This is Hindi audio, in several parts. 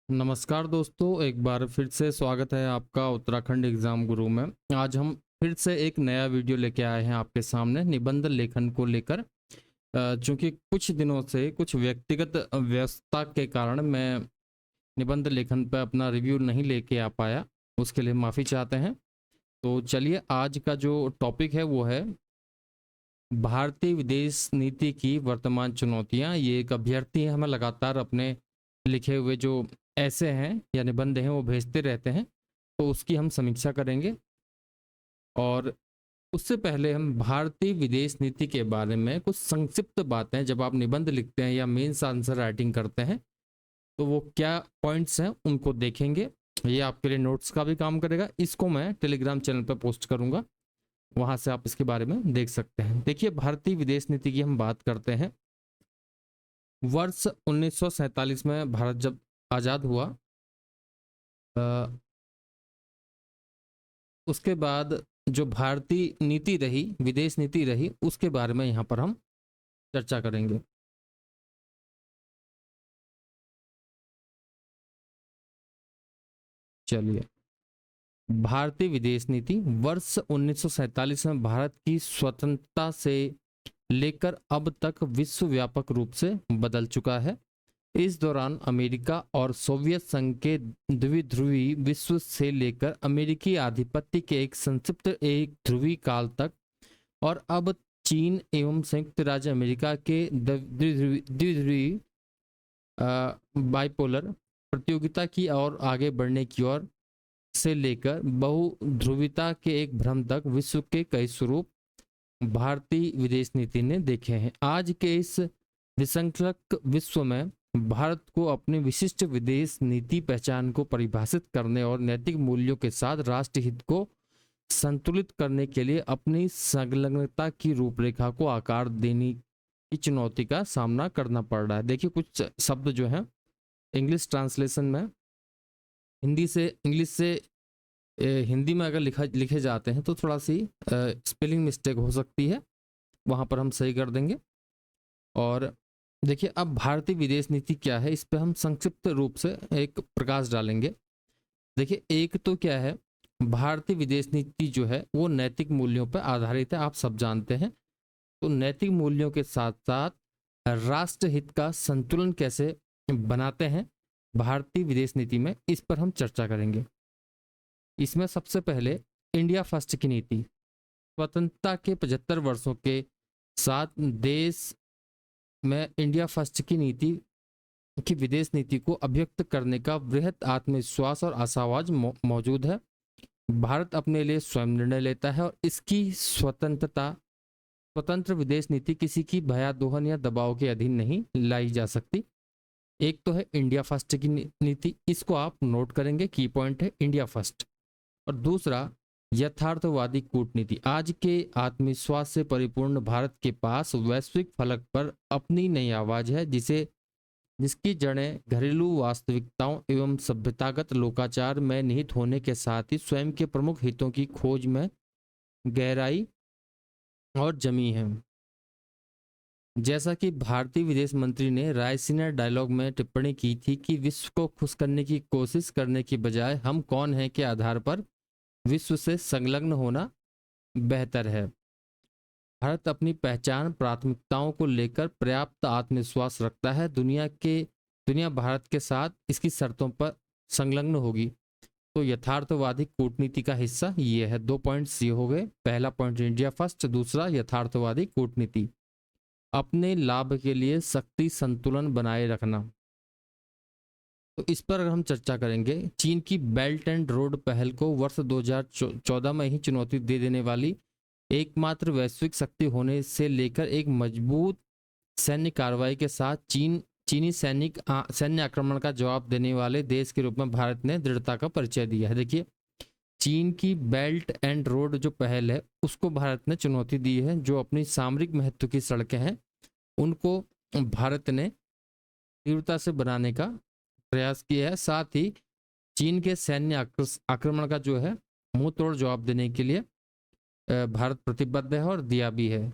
नमस्कार दोस्तों, एक बार फिर से स्वागत है आपका उत्तराखंड एग्जाम गुरु में। आज हम फिर से एक नया वीडियो लेके आए हैं आपके सामने निबंध लेखन को लेकर। चूंकि कुछ दिनों से कुछ व्यक्तिगत व्यस्तता के कारण मैं निबंध लेखन पर अपना रिव्यू नहीं लेके आ पाया, उसके लिए माफ़ी चाहते हैं। तो चलिए, आज का जो टॉपिक है वो है भारतीय विदेश नीति की वर्तमान चुनौतियां। ये एक अभ्यर्थी है, हमें लगातार अपने लिखे हुए जो ऐसे हैं या निबंध हैं वो भेजते रहते हैं, तो उसकी हम समीक्षा करेंगे। और उससे पहले हम भारतीय विदेश नीति के बारे में कुछ संक्षिप्त बातें, जब आप निबंध लिखते हैं या मेंस आंसर राइटिंग करते हैं तो वो क्या पॉइंट्स हैं उनको देखेंगे। ये आपके लिए नोट्स का भी काम करेगा। इसको मैं टेलीग्राम चैनल पर पोस्ट करूंगा, वहां से आप इसके बारे में देख सकते हैं। देखिए, भारतीय विदेश नीति की हम बात करते हैं। वर्ष 1947 में भारत जब आज़ाद हुआ, उसके बाद जो भारतीय नीति रही, विदेश नीति रही, उसके बारे में यहाँ पर हम चर्चा करेंगे। चलिए, भारतीय विदेश नीति वर्ष 1947 में भारत की स्वतंत्रता से लेकर अब तक विश्वव्यापक रूप से बदल चुका है। इस दौरान अमेरिका और सोवियत संघ के द्विध्रुवी विश्व से लेकर अमेरिकी आधिपत्य के एक संक्षिप्त एक ध्रुवी काल तक, और अब चीन एवं संयुक्त राज्य अमेरिका के द्विध्रुवी बाइपोलर प्रतियोगिता की और आगे बढ़ने की ओर से लेकर बहुध्रुविता के एक भ्रम तक विश्व के कई स्वरूप भारतीय विदेश नीति ने देखे हैं। आज के इस विसंख्यक विश्व में भारत को अपनी विशिष्ट विदेश नीति पहचान को परिभाषित करने और नैतिक मूल्यों के साथ राष्ट्रहित को संतुलित करने के लिए अपनी संलग्नता की रूपरेखा को आकार देने की चुनौती का सामना करना पड़ रहा है। देखिए, कुछ शब्द जो हैं इंग्लिश ट्रांसलेशन में हिंदी से इंग्लिश से हिंदी में अगर लिखे जाते हैं तो थोड़ा सी स्पेलिंग मिस्टेक हो सकती है, वहाँ पर हम सही कर देंगे। और देखिए, अब भारतीय विदेश नीति क्या है, इस पर हम संक्षिप्त रूप से एक प्रकाश डालेंगे। देखिए, एक तो क्या है, भारतीय विदेश नीति जो है वो नैतिक मूल्यों पर आधारित है, आप सब जानते हैं। तो नैतिक मूल्यों के साथ साथ राष्ट्रहित का संतुलन कैसे बनाते हैं भारतीय विदेश नीति में, इस पर हम चर्चा करेंगे। इसमें सबसे पहले इंडिया फर्स्ट की नीति। स्वतंत्रता के 75 वर्षों के साथ देश में इंडिया फर्स्ट की नीति की विदेश नीति को अभिव्यक्त करने का बृहद आत्मविश्वास और आशावाद मौजूद है। भारत अपने लिए स्वयं निर्णय लेता है और इसकी स्वतंत्र विदेश नीति किसी की भयादोहन या दबाव के अधीन नहीं लाई जा सकती। एक तो है इंडिया फर्स्ट की नीति, इसको आप नोट करेंगे, की पॉइंट है इंडिया फर्स्ट। और दूसरा, यथार्थवादी कूटनीति। आज के आत्मविश्वास से परिपूर्ण भारत के पास वैश्विक फलक पर अपनी नई आवाज है, जिसकी जड़ें घरेलू वास्तविकताओं एवं सभ्यतागत लोकाचार में निहित होने के साथ ही स्वयं के प्रमुख हितों की खोज में गहराई और जमी है। जैसा कि भारतीय विदेश मंत्री ने रायसीना डायलॉग में टिप्पणी की थी कि विश्व को खुश करने की कोशिश करने की बजाय हम कौन हैं के आधार पर विश्व से संलग्न होना बेहतर है। भारत अपनी पहचान प्राथमिकताओं को लेकर पर्याप्त आत्मविश्वास रखता है। दुनिया भारत के साथ इसकी शर्तों पर संलग्न होगी। तो यथार्थवादी कूटनीति का हिस्सा ये है। 2 पॉइंट्स ये हो गए। पहला पॉइंट इंडिया फर्स्ट, दूसरा यथार्थवादी कूटनीति। अपने लाभ के लिए शक्ति संतुलन बनाए रखना, तो इस पर अगर हम चर्चा करेंगे, चीन की बेल्ट एंड रोड पहल को वर्ष 2014 में ही चुनौती दे देने वाली एकमात्र वैश्विक शक्ति होने से लेकर एक मजबूत सैन्य कार्रवाई के साथ चीनी सैन्य आक्रमण का जवाब देने वाले देश के रूप में भारत ने दृढ़ता का परिचय दिया है। देखिए, चीन की बेल्ट एंड रोड जो पहल है उसको भारत ने चुनौती दी है। जो अपनी सामरिक महत्व की सड़कें हैं उनको भारत ने तीव्रता से बनाने का प्रयास किया है। साथ ही चीन के सैन्य आक्रमण का जो है मुंह तोड़ जवाब देने के लिए भारत प्रतिबद्ध है और दिया भी है।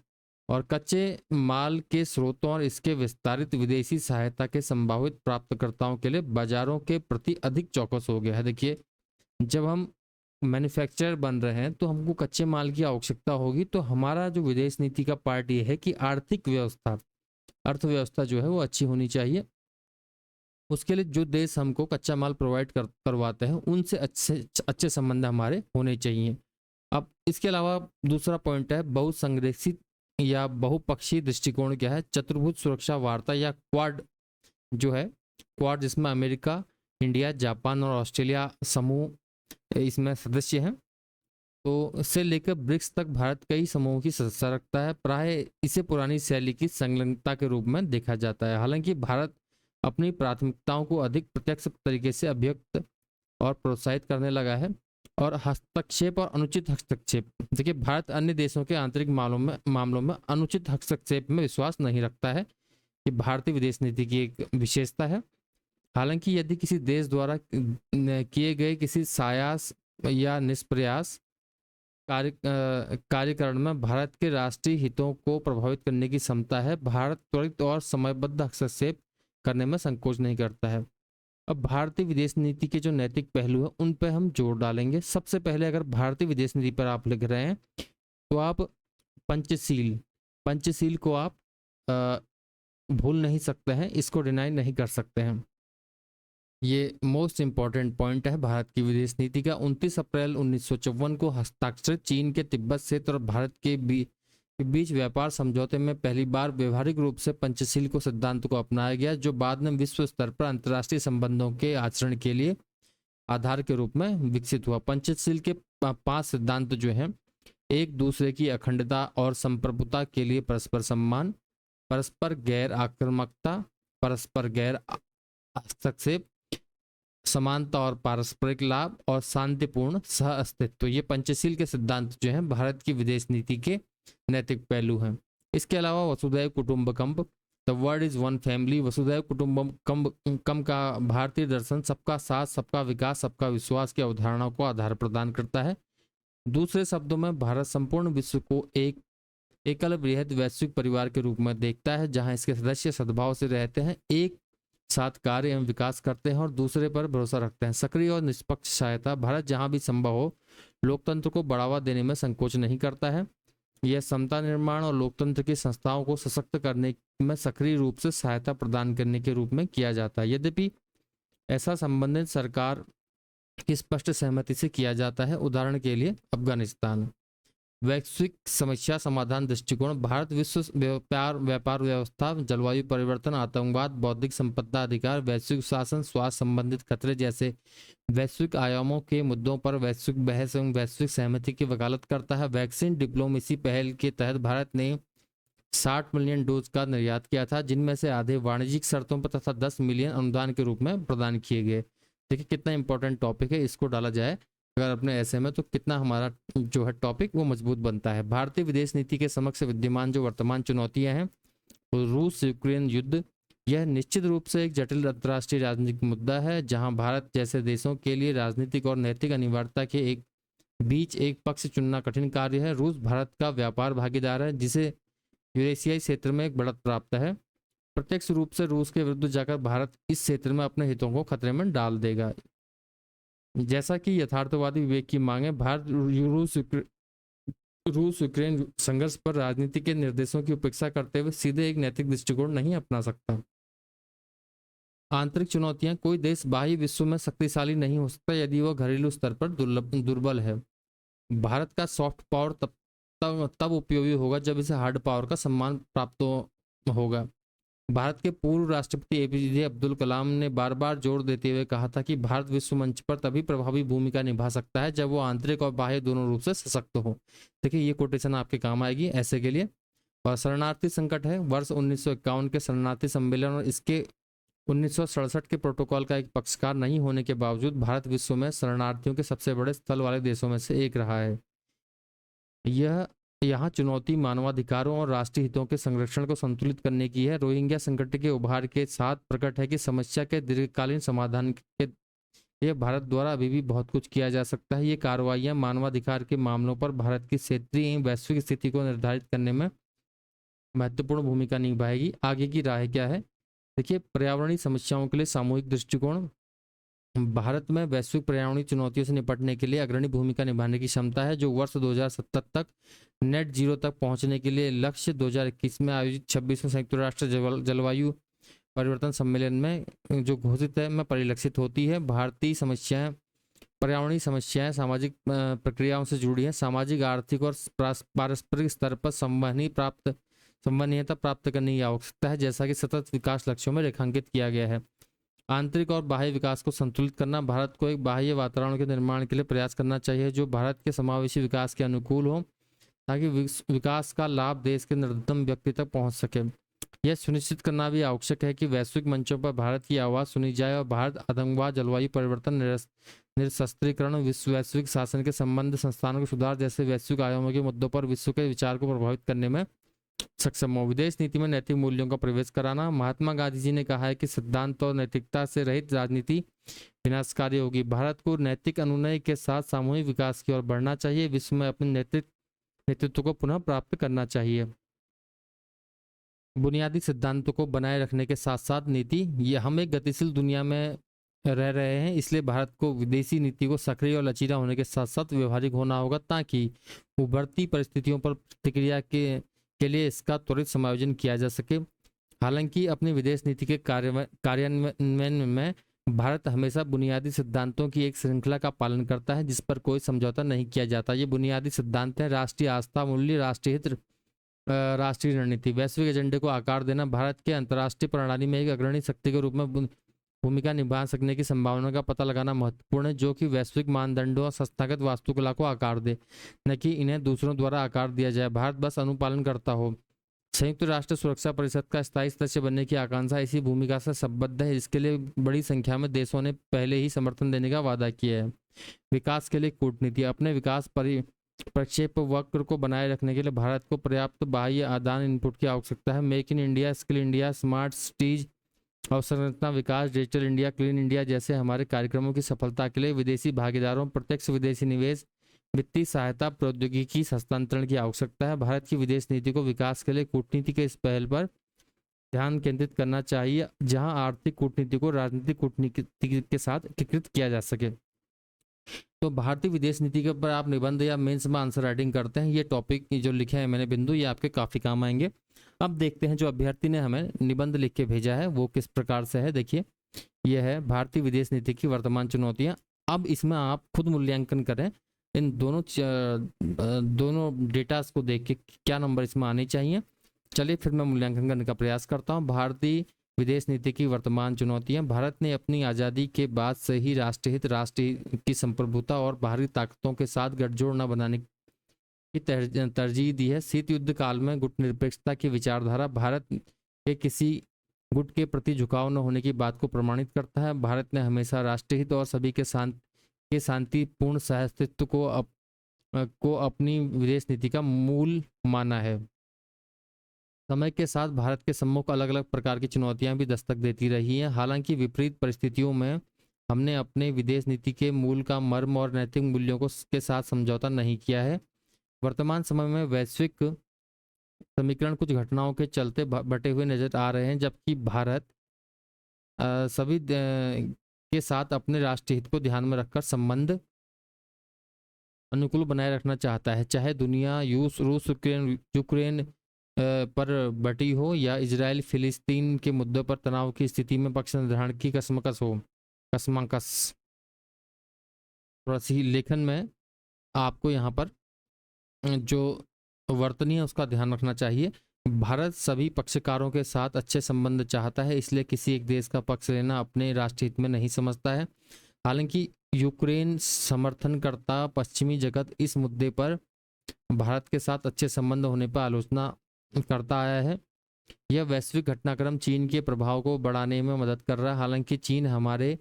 और कच्चे माल के स्रोतों और इसके विस्तारित विदेशी सहायता के संभावित प्राप्तकर्ताओं के लिए बाजारों के प्रति अधिक चौकस हो गया है। देखिए, जब हम मैन्युफैक्चरर बन रहे हैं तो हमको कच्चे माल की आवश्यकता होगी, तो हमारा जो विदेश नीति का पार्ट ये है कि आर्थिक व्यवस्था, अर्थव्यवस्था जो है वो अच्छी होनी चाहिए। उसके लिए जो देश हमको कच्चा माल प्रोवाइड करवाते हैं उनसे अच्छे अच्छे संबंध हमारे होने चाहिए। अब इसके अलावा दूसरा पॉइंट है बहुसंग्रहित या बहुपक्षीय दृष्टिकोण क्या है, चतुर्भुज सुरक्षा वार्ता या क्वाड जो है, क्वाड जिसमें अमेरिका, इंडिया, जापान और ऑस्ट्रेलिया समूह इसमें सदस्य हैं। तो से लेकर ब्रिक्स तक भारत कई समूहों की सदस्यता रखता है। प्राय इसे पुरानी शैली की संलग्नता के रूप में देखा जाता है। हालांकि भारत अपनी प्राथमिकताओं को अधिक प्रत्यक्ष तरीके से अभिव्यक्त और प्रोत्साहित करने लगा है। और हस्तक्षेप और अनुचित हस्तक्षेप, देखिए भारत अन्य देशों के आंतरिक मामलों में अनुचित हस्तक्षेप में विश्वास नहीं रखता है। ये भारतीय विदेश नीति की एक विशेषता है। हालांकि यदि किसी देश द्वारा किए गए किसी सायास या निष्प्रयास कार्यकरण में भारत के राष्ट्रीय हितों को प्रभावित करने की क्षमता है, भारत त्वरित और समयबद्ध हस्तक्षेप करने में संकोच नहीं करता है। अब भारतीय विदेश नीति के जो नैतिक पहलू है उन पर हम जोर डालेंगे। सबसे पहले अगर भारतीय विदेश नीति पर आप लिख रहे हैं तो आप पंचशील को आप भूल नहीं सकते हैं, इसको डिनाई नहीं कर सकते हैं। ये मोस्ट इंपॉर्टेंट पॉइंट है भारत की विदेश नीति का। 29 अप्रैल 1954 को हस्ताक्षरित चीन के तिब्बत क्षेत्र और भारत के बीच व्यापार समझौते में पहली बार व्यवहारिक रूप से पंचशील को सिद्धांत को अपनाया गया, जो बाद में विश्व स्तर पर अंतर्राष्ट्रीय संबंधों के आचरण के लिए आधार के रूप में विकसित हुआ। पंचशील के 5 सिद्धांत जो हैं, एक दूसरे की अखंडता और संप्रभुता के लिए परस्पर सम्मान, परस्पर गैर आक्रामकता, परस्पर गैर हस्तक्षेप, समानता और पारस्परिक लाभ और शांतिपूर्ण सह अस्तित्व, ये पंचशील के सिद्धांत जो हैं भारत की विदेश नीति के नैतिक पहलू हैं। इसके अलावा वसुधैव कुटुंबकम, the world is one family, वसुधैव कुटुंबकम का भारतीय दर्शन सबका साथ, सबका विकास, सबका विश्वास की अवधारणा को आधार प्रदान करता है। दूसरे शब्दों में भारत संपूर्ण विश्व को एक एकल बृहद वैश्विक परिवार के रूप में देखता है, जहां इसके सदस्य सद्भाव से रहते हैं, एक साथ कार्य एवं विकास करते हैं और दूसरे पर भरोसा रखते हैं। सक्रिय और निष्पक्ष सहायता, भारत जहां भी संभव हो लोकतंत्र को बढ़ावा देने में संकोच नहीं करता है। यह समता निर्माण और लोकतंत्र की संस्थाओं को सशक्त करने में सक्रिय रूप से सहायता प्रदान करने के रूप में किया जाता है। यद्यपि ऐसा संबंधित सरकार की स्पष्ट सहमति से किया जाता है। उदाहरण के लिए अफगानिस्तान। वैश्विक समस्या समाधान दृष्टिकोण, भारत विश्व व्यापार व्यवस्था, जलवायु परिवर्तन, आतंकवाद, बौद्धिक संपदा अधिकार, वैश्विक शासन, स्वास्थ्य संबंधित खतरे जैसे वैश्विक आयामों के मुद्दों पर वैश्विक बहस एवं वैश्विक सहमति की वकालत करता है। वैक्सीन डिप्लोमेसी पहल के तहत भारत ने 60 मिलियन डोज का निर्यात किया था, जिनमें से आधे वाणिज्यिक शर्तों पर तथा 10 मिलियन अनुदान के रूप में प्रदान किए गए। देखिए कितना इंपॉर्टेंट टॉपिक है, इसको डाला जाए अगर अपने ऐसे में तो कितना हमारा जो है टॉपिक वो मजबूत बनता है। भारतीय विदेश नीति के समक्ष विद्यमान जो वर्तमान चुनौतियां हैं, रूस यूक्रेन युद्ध, यह निश्चित रूप से एक जटिल अंतर्राष्ट्रीय राजनीतिक मुद्दा है, जहां भारत जैसे देशों के लिए राजनीतिक और नैतिक अनिवार्यता के बीच एक पक्ष चुनना कठिन कार्य है। रूस भारत का व्यापार भागीदार है, जिसे यूरेशियाई क्षेत्र में एक बढ़त प्राप्त है। प्रत्यक्ष रूप से रूस के विरुद्ध जाकर भारत इस क्षेत्र में अपने हितों को खतरे में डाल देगा। जैसा कि यथार्थवादी विवेक की मांग है, भारत रूस यूक्रेन संघर्ष पर राजनीति के निर्देशों की उपेक्षा करते हुए सीधे एक नैतिक दृष्टिकोण नहीं अपना सकता। आंतरिक चुनौतियां, कोई देश बाह्य विश्व में शक्तिशाली नहीं हो सकता यदि वह घरेलू स्तर पर दुर्बल है। भारत का सॉफ्ट पावर तब उपयोगी होगा जब इसे हार्ड पावर का सम्मान प्राप्त होगा। भारत के पूर्व राष्ट्रपति एपीजे अब्दुल कलाम ने बार बार जोर देते हुए कहा था कि भारत विश्व मंच पर तभी प्रभावी भूमिका निभा सकता है जब वो आंतरिक और बाह्य दोनों रूप से सशक्त हो। देखिए ये कोटेशन आपके काम आएगी ऐसे के लिए। और शरणार्थी संकट है, वर्ष 1951 के शरणार्थी सम्मेलन और इसके 1967 के प्रोटोकॉल का एक पक्षकार नहीं होने के बावजूद भारत विश्व में शरणार्थियों के सबसे बड़े स्थल वाले देशों में से एक रहा है। यहाँ चुनौती मानवाधिकारों और राष्ट्रीय हितों के संरक्षण को संतुलित करने की है। रोहिंग्या संकट के उभार के साथ प्रकट है कि समस्या के दीर्घकालीन समाधान के लिए भारत द्वारा अभी भी बहुत कुछ किया जा सकता है। ये कार्रवाइयाँ मानवाधिकार के मामलों पर भारत की क्षेत्रीय वैश्विक स्थिति को निर्धारित करने में महत्वपूर्ण भूमिका निभाएगी। आगे की राह क्या है? देखिए, पर्यावरणीय समस्याओं के लिए सामूहिक दृष्टिकोण। भारत में वैश्विक पर्यावरणीय चुनौतियों से निपटने के लिए अग्रणी भूमिका निभाने की क्षमता है, जो वर्ष 2070 तक नेट जीरो तक पहुंचने के लिए लक्ष्य 2021 में आयोजित 26वें संयुक्त राष्ट्र जलवायु परिवर्तन सम्मेलन में जो घोषित है में परिलक्षित होती है। भारतीय समस्याएं पर्यावरणीय समस्याएं सामाजिक प्रक्रियाओं से जुड़ी हैं। सामाजिक, आर्थिक और पारस्परिक स्तर पर संवहनीयता प्राप्त करने की आवश्यकता है, जैसा कि सतत विकास लक्ष्यों में रेखांकित किया गया है। आंतरिक और बाह्य विकास को संतुलित करना। भारत को एक बाह्य वातावरण के निर्माण के लिए प्रयास करना चाहिए जो भारत के समावेशी विकास के अनुकूल हो, ताकि विकास का लाभ देश के निम्नतम व्यक्ति तक पहुंच सके। यह सुनिश्चित करना भी आवश्यक है कि वैश्विक मंचों पर भारत की आवाज़ सुनी जाए और भारत आतंकवाद, जलवायु परिवर्तन, निरस्त्रीकरण, वैश्विक शासन के संबंध, संस्थानों के सुधार जैसे वैश्विक आयामों के मुद्दों पर विश्व के विचार को प्रभावित करने में सक्षम हो। विदेश नीति में नैतिक मूल्यों का प्रवेश कराना। महात्मा गांधी जी ने कहा है कि सिद्धांत और नैतिकता से रहित राजनीति विनाशकारी होगी। भारत को नैतिक अनुनय के साथ सामूहिक विकास की ओर बढ़ना चाहिए। विश्व में अपने नेतृत्व को पुनः प्राप्त करना चाहिए। बुनियादी सिद्धांतों को बनाए रखने के साथ साथ नीति, ये हम एक गतिशील दुनिया में रह रहे हैं, इसलिए भारत को विदेशी नीति को सक्रिय और लचीला होने के साथ साथ व्यवहारिक होना होगा, ताकि उभरती परिस्थितियों पर प्रतिक्रिया के लिए इसका त्वरित समायोजन किया जा सके। हालांकि अपनी विदेश नीति के कार्यान्वयन में भारत हमेशा बुनियादी सिद्धांतों की एक श्रृंखला का पालन करता है, जिस पर कोई समझौता नहीं किया जाता। ये बुनियादी सिद्धांत हैं: राष्ट्रीय आस्था मूल्य, राष्ट्रीय हित, राष्ट्रीय रणनीति। वैश्विक एजेंडे को आकार देना। भारत के अंतर्राष्ट्रीय प्रणाली में एक अग्रणी शक्ति के रूप में भूमिका निभा सकने की संभावना का पता लगाना महत्वपूर्ण है, जो कि वैश्विक मानदंडों और संस्थागत वास्तुकला को आकार दे, न कि इन्हें दूसरों द्वारा आकार दिया जाए। भारत बस अनुपालन करता हो। संयुक्त राष्ट्र सुरक्षा परिषद का स्थायी सदस्य बनने की आकांक्षा इसी भूमिका से संबद्ध है, जिसके लिए बड़ी संख्या में देशों ने पहले ही समर्थन देने का वादा किया है। विकास के लिए कूटनीति। अपने विकास प्रक्षेप वक्र को बनाए रखने के लिए भारत को पर्याप्त बाह्य आदान इनपुट की आवश्यकता है। Make in India, skill India, smart cities, अवसंरचना विकास, डिजिटल इंडिया, क्लीन इंडिया जैसे हमारे कार्यक्रमों की सफलता के लिए विदेशी भागीदारों, प्रत्यक्ष विदेशी निवेश, वित्तीय सहायता, प्रौद्योगिकी हस्तांतरण की आवश्यकता है। भारत की विदेश नीति को विकास के लिए कूटनीति के इस पहल पर ध्यान केंद्रित करना चाहिए, जहां आर्थिक कूटनीति को राजनीतिक कूटनीति के साथ एकीकृत किया जा सके। तो भारतीय विदेश नीति के ऊपर आप निबंध या मेंस में आंसर राइटिंग करते हैं, ये टॉपिक जो लिखे हैं मैंने बिंदु, ये आपके काफ़ी काम आएंगे। अब देखते हैं जो अभ्यर्थी ने हमें निबंध लिख के भेजा है वो किस प्रकार से है। देखिए, यह है भारतीय विदेश नीति की वर्तमान चुनौतियां। अब इसमें आप खुद मूल्यांकन करें, इन दोनों डेटास को देख के क्या नंबर इसमें आने चाहिए। चलिए फिर मैं मूल्यांकन करने का प्रयास करता हूँ। भारतीय विदेश नीति की वर्तमान चुनौतियां। भारत ने अपनी आज़ादी के बाद से ही राष्ट्रहित, राष्ट्र की संप्रभुता और बाहरी ताकतों के साथ गठजोड़ न बनाने की तरजीह दी है। शीत युद्ध काल में गुटनिरपेक्षता की विचारधारा भारत के किसी गुट के प्रति झुकाव न होने की बात को प्रमाणित करता है। भारत ने हमेशा राष्ट्रहित और सभी के शांतिपूर्ण सहअस्तित्व को अपनी विदेश नीति का मूल माना है। समय के साथ भारत के सम्मुख अलग अलग प्रकार की चुनौतियां भी दस्तक देती रही हैं। हालांकि विपरीत परिस्थितियों में हमने अपने विदेश नीति के मूल का मर्म और नैतिक मूल्यों के साथ समझौता नहीं किया है। वर्तमान समय में वैश्विक समीकरण कुछ घटनाओं के चलते बटे हुए नजर आ रहे हैं, जबकि भारत सभी के साथ अपने राष्ट्रीय हित को ध्यान में रखकर संबंध अनुकूल बनाए रखना चाहता है, चाहे दुनिया रूस यूक्रेन पर बटी हो या इजराइल फिलिस्तीन के मुद्दों पर तनाव की स्थिति में पक्ष निर्धारण की कसमकस। थोड़ा सी लेखन में आपको यहाँ पर जो वर्तनी है उसका ध्यान रखना चाहिए। भारत सभी पक्षकारों के साथ अच्छे संबंध चाहता है, इसलिए किसी एक देश का पक्ष लेना अपने राष्ट्र हित में नहीं समझता है। हालांकि यूक्रेन समर्थनकर्ता पश्चिमी जगत इस मुद्दे पर भारत के साथ अच्छे संबंध होने पर आलोचना करता आया है। यह वैश्विक घटनाक्रम चीन के प्रभाव को बढ़ाने में मदद कर रहा है। हालांकि चीन हमारा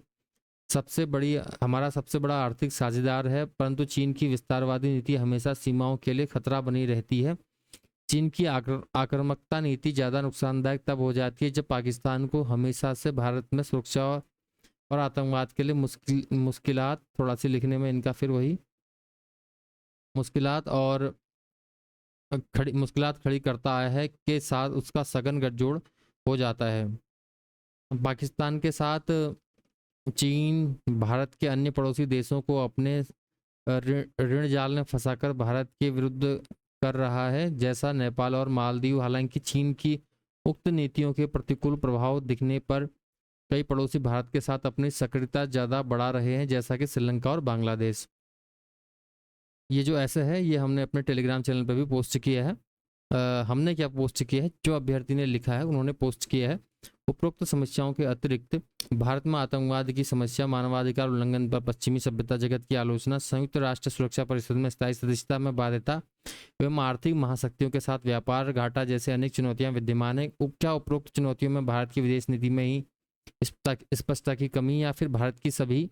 सबसे बड़ा आर्थिक साझेदार है, परंतु चीन की विस्तारवादी नीति हमेशा सीमाओं के लिए खतरा बनी रहती है। चीन की आक्रामकता नीति ज़्यादा नुकसानदायक तब हो जाती है जब पाकिस्तान को हमेशा से भारत में सुरक्षा और आतंकवाद के लिए मुश्किलात, थोड़ा सी लिखने में इनका फिर वही मुश्किलात और मुश्किलात खड़ी करता आया है के साथ उसका सघन गठजोड़ हो जाता है। पाकिस्तान के साथ चीन भारत के अन्य पड़ोसी देशों को अपने ऋण ऋण जाल में फंसाकर भारत के विरुद्ध कर रहा है, जैसा नेपाल और मालदीव। हालांकि चीन की उक्त नीतियों के प्रतिकूल प्रभाव दिखने पर कई पड़ोसी भारत के साथ अपनी सक्रियता ज़्यादा बढ़ा रहे हैं, जैसा कि श्रीलंका और बांग्लादेश। ये जो ऐसे है ये हमने अपने टेलीग्राम चैनल पर भी पोस्ट किया है। हमने क्या पोस्ट किया है, जो अभ्यर्थी ने लिखा है उन्होंने पोस्ट किया है। उपरोक्त समस्याओं के अतिरिक्त भारत में आतंकवाद की समस्या, मानवाधिकार उल्लंघन पर पश्चिमी सभ्यता जगत की आलोचना, संयुक्त राष्ट्र सुरक्षा परिषद में स्थायी सदस्यता में बाध्यता एवं आर्थिक महाशक्तियों के साथ व्यापार घाटा जैसे अनेक चुनौतियां विद्यमान है। क्या उपरोक्त चुनौतियों में भारत की विदेश नीति में ही स्पष्टता की कमी, या फिर भारत की सभी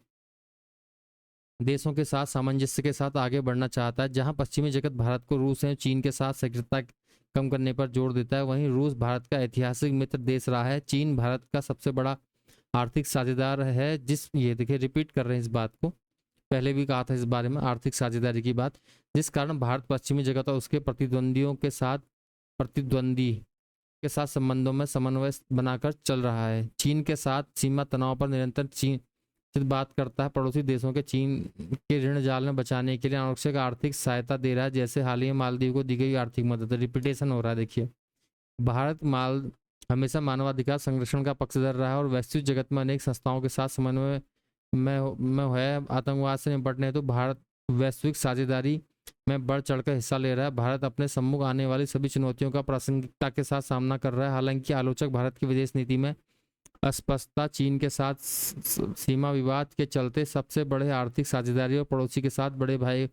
देशों के साथ सामंजस्य के साथ आगे बढ़ना चाहता है? जहां पश्चिमी जगत भारत को रूस एवं चीन के साथ सक्रियता कम करने पर जोर देता है, वहीं रूस भारत का ऐतिहासिक मित्र देश रहा है। चीन भारत का सबसे बड़ा आर्थिक साझेदार है। ये देखिए रिपीट कर रहे हैं इस बात को, पहले भी कहा था इस बारे में आर्थिक साझेदारी की बात, जिस कारण भारत पश्चिमी जगत और उसके प्रतिद्वंदी के साथ संबंधों में समन्वय बनाकर चल रहा है। चीन के साथ सीमा तनाव पर निरंतर बात करता है। पड़ोसी देशों के चीन के ऋण जाल में बचाने के लिए आवश्यक आर्थिक सहायता दे रहा है, जैसे हाल ही में मालदीव को दी गई आर्थिक मदद। रिपीटेशन हो रहा है, देखिए भारत हमेशा मानवाधिकार संरक्षण का पक्षधर रहा है और वैश्विक जगत में अनेक संस्थाओं के साथ समन्वय में है। आतंकवाद से निपटने तो भारत वैश्विक साझेदारी में बढ़ चढ़कर हिस्सा ले रहा है। भारत अपने सम्मुख आने वाली सभी चुनौतियों का प्रासंगिकता के साथ सामना कर रहा है। हालांकि आलोचक भारत की विदेश नीति में अस्पष्टता, चीन के साथ सीमा विवाद के चलते सबसे बड़े आर्थिक साझेदारी और पड़ोसी के साथ बड़े भाई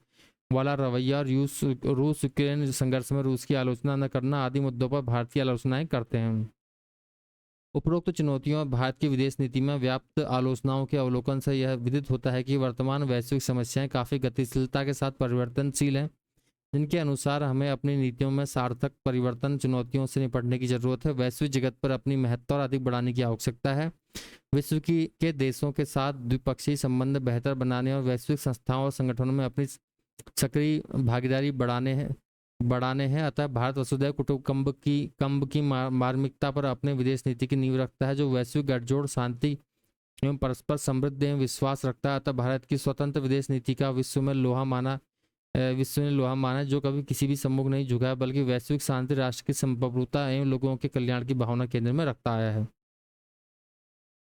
वाला रवैया और रूस यूक्रेन संघर्ष में रूस की आलोचना न करना आदि मुद्दों पर भारत की आलोचनाएं करते हैं। उपरोक्त चुनौतियों और भारत की विदेश नीति में व्याप्त आलोचनाओं के अवलोकन से यह विदित होता है कि वर्तमान वैश्विक समस्याएं काफ़ी गतिशीलता के साथ परिवर्तनशील हैं, जिनके अनुसार हमें अपनी नीतियों में सार्थक परिवर्तन चुनौतियों से निपटने की जरूरत है। वैश्विक जगत पर अपनी महत्ता और अधिक बढ़ाने की आवश्यकता है। विश्व के देशों के साथ द्विपक्षीय संबंध बेहतर बनाने और वैश्विक संस्थाओं और संगठनों में अपनी सक्रिय भागीदारी बढ़ाने हैं। अतः भारत वसुधैव कुटुंबकम की मार्मिकता पर अपने विदेश नीति की नींव रखता है, जो वैश्विक गठजोड़, शांति एवं परस्पर समृद्धि एवं विश्वास रखता है। अतः भारत की स्वतंत्र विदेश नीति का विश्व ने लोहा माना है, जो कभी किसी भी सम्मुख नहीं झुका है, बल्कि वैश्विक शांति, राष्ट्र की संप्रभुता एवं लोगों के कल्याण की भावना केंद्र में रखता आया है।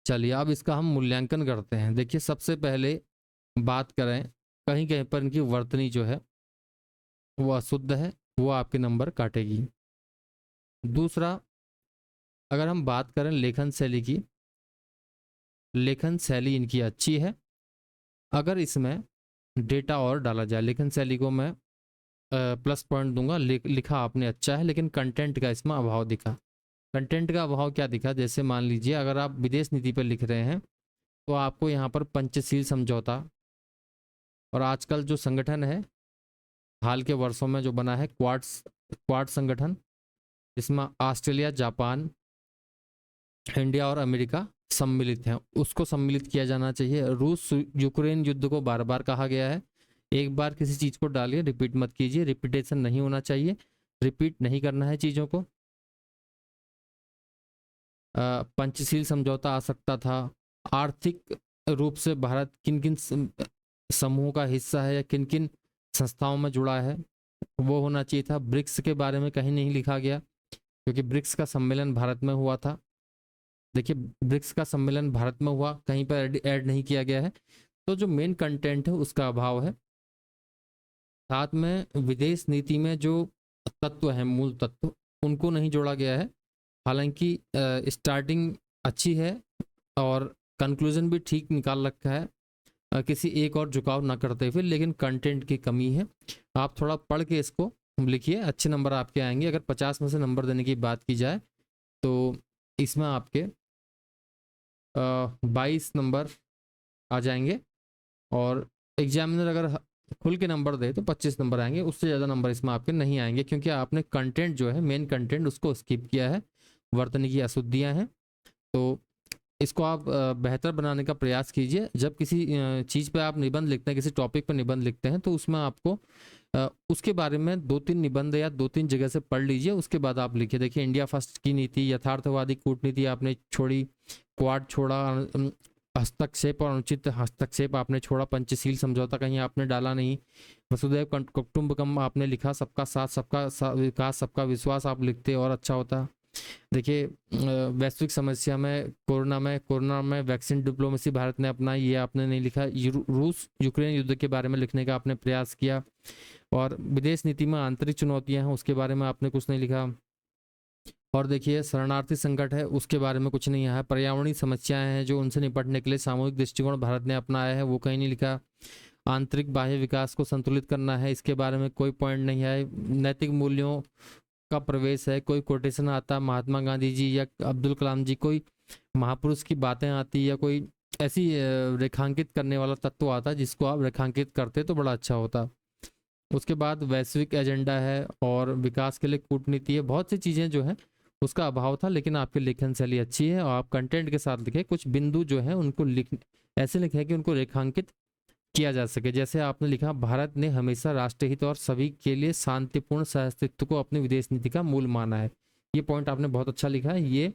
चलिए अब इसका हम मूल्यांकन करते हैं। देखिए सबसे पहले बात करें, कहीं कहीं पर इनकी वर्तनी जो है वो अशुद्ध है, वो आपके नंबर काटेगी। दूसरा, अगर हम बात करें लेखन शैली की, लेखन शैली इनकी अच्छी है। अगर इसमें डेटा और डाला जाए, लेखन शैली को मैं प्लस पॉइंट दूंगा। लिखा आपने अच्छा है, लेकिन कंटेंट का इसमें अभाव दिखा। कंटेंट का अभाव क्या दिखा, जैसे मान लीजिए अगर आप विदेश नीति पर लिख रहे हैं तो आपको यहाँ पर पंचशील समझौता, और आजकल जो संगठन है हाल के वर्षों में जो बना है क्वाड संगठन, इसमें ऑस्ट्रेलिया, जापान, इंडिया और अमेरिका सम्मिलित हैं, उसको सम्मिलित किया जाना चाहिए। रूस यूक्रेन युद्ध को बार बार कहा गया है। एक बार किसी चीज़ को डालिए, रिपीट मत कीजिए, रिपीटेशन नहीं होना चाहिए, रिपीट नहीं करना है चीज़ों को। पंचशील समझौता आ सकता था। आर्थिक रूप से भारत किन किन समूहों का हिस्सा है या किन किन संस्थाओं में जुड़ा है, वो होना चाहिए था। ब्रिक्स के बारे में कहीं नहीं लिखा गया, क्योंकि ब्रिक्स का सम्मेलन भारत में हुआ था। देखिए ब्रिक्स का सम्मेलन भारत में हुआ, कहीं पर ऐड नहीं किया गया है। तो जो मेन कंटेंट है उसका अभाव है। साथ में विदेश नीति में जो तत्व हैं, मूल तत्व, उनको नहीं जोड़ा गया है। हालांकि स्टार्टिंग अच्छी है और कंक्लूजन भी ठीक निकाल रखा है, किसी एक और झुकाव ना करते हुए, लेकिन कंटेंट की कमी है। आप थोड़ा पढ़ के इसको लिखिए, अच्छे नंबर आपके आएंगे। अगर 50 में से नंबर देने की बात की जाए तो इसमें आपके 22 नंबर आ जाएंगे, और एग्जामिनर अगर खुल के नंबर दे तो 25 नंबर आएंगे। उससे ज़्यादा नंबर इसमें आपके नहीं आएंगे, क्योंकि आपने कंटेंट जो है, मेन कंटेंट, उसको स्किप किया है। वर्तनी की अशुद्धियाँ हैं, तो इसको आप बेहतर बनाने का प्रयास कीजिए। जब किसी चीज़ पे आप निबंध लिखते हैं, किसी टॉपिक पर निबंध लिखते हैं, तो उसमें आपको उसके बारे में 2-3 निबंध या 2-3 जगह से पढ़ लीजिए, उसके बाद आप लिखिए। देखिए, इंडिया फर्स्ट की नीति, यथार्थवादी कूटनीति आपने छोड़ी, क्वाड छोड़ा, हस्तक्षेप और अनुचित हस्तक्षेप आपने छोड़ा, पंचशील समझौता कहीं आपने डाला नहीं, वसुधैव कुटुंबकम आपने लिखा, सबका साथ सबका विकास सबका विश्वास आप लिखते और अच्छा होता। देखिए, वैश्विक समस्या में कोरोना में वैक्सीन डिप्लोमेसी भारत ने अपनाई, ये आपने नहीं लिखा। रूस यूक्रेन युद्ध के बारे में लिखने का आपने प्रयास किया, और विदेश नीति में आंतरिक चुनौतियां हैं उसके बारे में आपने कुछ नहीं लिखा। और देखिए, शरणार्थी संकट है उसके बारे में कुछ नहीं है। पर्यावरणीय समस्याएं हैं जो उनसे निपटने के लिए सामूहिक दृष्टिकोण भारत ने अपनाया है, वो कहीं नहीं लिखा। आंतरिक बाह्य विकास को संतुलित करना है, इसके बारे में कोई पॉइंट नहीं है। नैतिक मूल्यों का प्रवेश है, कोई कोटेशन आता महात्मा गांधी जी या अब्दुल कलाम जी, कोई महापुरुष की बातें आती, या कोई ऐसी रेखांकित करने वाला तत्व आता जिसको आप रेखांकित करते तो बड़ा अच्छा होता। उसके बाद वैश्विक एजेंडा है और विकास के लिए कूटनीति है, बहुत सी चीज़ें जो है उसका अभाव था, लेकिन आपकी लेखन शैली अच्छी है और आप कंटेंट के साथ लिखे। कुछ बिंदु जो है उनको ऐसे लिखे कि उनको रेखांकित किया जा सके। जैसे आपने लिखा, भारत ने हमेशा राष्ट्रहित और सभी के लिए शांतिपूर्ण सहअस्तित्व को अपनी विदेश नीति का मूल माना है। ये पॉइंट आपने बहुत अच्छा लिखा है। ये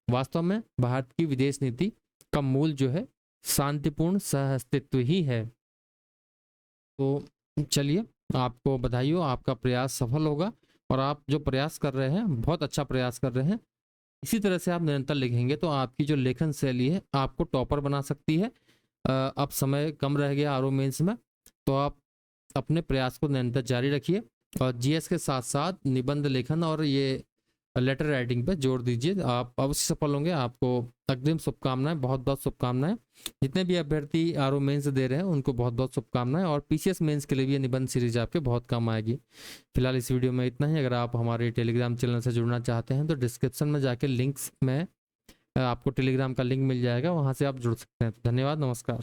वास्तव में भारत की विदेश नीति का मूल जो है शांतिपूर्ण सहअस्तित्व ही है। तो चलिए, आपको बधाई हो, आपका प्रयास सफल होगा, और आप जो प्रयास कर रहे हैं बहुत अच्छा प्रयास कर रहे हैं। इसी तरह से आप निरंतर लिखेंगे तो आपकी जो लेखन शैली है आपको टॉपर बना सकती है। अब समय कम रह गया आरओ मेंस में, तो आप अपने प्रयास को निरंतर जारी रखिए, और जीएस के साथ साथ निबंध लेखन और ये लेटर राइटिंग पे जोर दीजिए, आप अवश्य सफल होंगे। आपको अग्रिम शुभकामनाएं, बहुत बहुत शुभकामनाएं। जितने भी अभ्यर्थी आरओ मेंस दे रहे हैं उनको बहुत बहुत शुभकामनाएं, और पीसीएस मेंस के लिए भी ये निबंध सीरीज आपके बहुत काम आएगी। फिलहाल इस वीडियो में इतना ही। अगर आप हमारे टेलीग्राम चैनल से जुड़ना चाहते हैं तो डिस्क्रिप्शन में जाके लिंक्स में आपको टेलीग्राम का लिंक मिल जाएगा, वहाँ से आप जुड़ सकते हैं। धन्यवाद, नमस्कार।